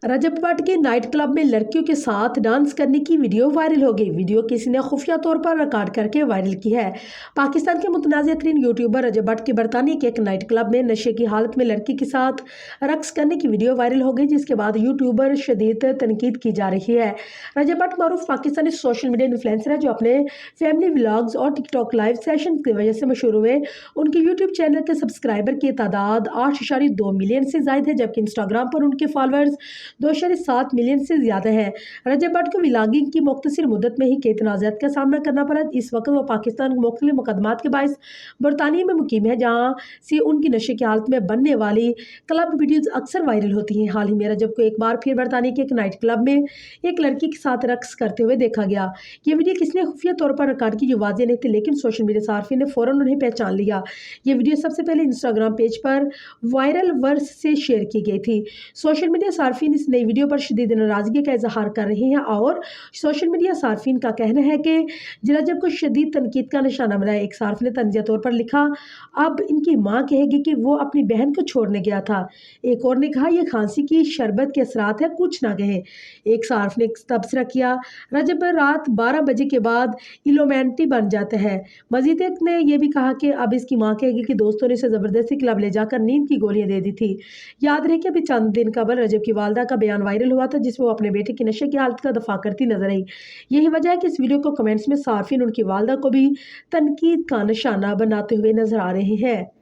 रजब भट्ट के night club में लड़कियों के साथ डांस करने की वीडियो वायरल हो गई। वीडियो किसी ने खुफिया तौर पर रिकॉर्ड करके वायरल की है। पाकिस्तान के मुतनाज़ तरीन यूट्यूबर रजब भट्ट के बरतानिया के एक नाइट क्लब में नशे की हालत में लड़की के साथ रक्स करने की वीडियो वायरल हो गई, जिसके बाद यूट्यूबर शदीद तनकीद की जा रही है। रजब भट्ट मारूफ पाकिस्तानी सोशल मीडिया इन्फ्लुएंसर है जो अपने फैमिली व्लॉग्स और टिकटॉक लाइव सेशन की वजह से मशहूर हुए। उनके यूट्यूब चैनल के सब्सक्राइबर की तादाद 8.2 मिलियन से ज्यादा है, जबकि इंस्टाग्राम पर उनके फॉलोअर्स 2.7 मिलियन से ज्यादा है। रजब भट्ट को व्लॉगिंग की मुख्तसर मुद्दत में ही कई तनाज़ात का सामना करना पड़ा। इस वक्त वो पाकिस्तान के मुख्तलिफ मुकदमात के बायस बरतानिया में मुकीम है, जहाँ से उनकी नशे की हालत में बनने वाली क्लब वीडियोज अक्सर वायरल होती हैं। हाल ही में रजब को एक बार फिर बरतानिया के एक नाइट क्लब में एक लड़की के साथ रक्स करते हुए देखा गया। ये वीडियो किसने खुफिया तौर पर रिकॉर्ड की जो वाज़ेह नहीं थी, लेकिन सोशल मीडिया सार्फिन ने फौरन उन्हें पहचान लिया। ये वीडियो सबसे पहले इंस्टाग्राम पेज पर वायरल वर्स से शेयर की गई थी। सोशल मीडिया सार्फिन इस नई वीडियो पर शदीद नाराजगी का इजहार कर रहे हैं और सोशल मीडिया सार्फिन का कहना है कि रजब को शदीद तनकीद का निशाना बनाया। एक सार्फ ने तंजिया तौर पर लिखा, अब इनकी माँ कहेगी कि वो अपनी बहन को छोड़ने गया था। एक और ने कहा, यह खांसी की शरबत के असरात है, कुछ ना कहे। एक सार्फ ने तबसरा किया, रजब रात 12 बजे के बाद इलोमेंटी बन जाता है। मजीद एक ने यह भी कहा कि अब इसकी माँ कहेगी कि दोस्तों ने इसे ज़बरदस्ती क्लब ले जाकर नींद की गोलियां दे दी थी। याद रहे कि अभी चंद दिन कबल रजब की वालदा का बयान वायरल हुआ था, जिसमें वो अपने बेटे की नशे की हालत का दफा करती नजर आई। यही वजह है कि इस वीडियो को कमेंट्स में सार्फिन उनकी वालदा को भी तनकीद का निशाना बनाते हुए नजर आ रहे हैं।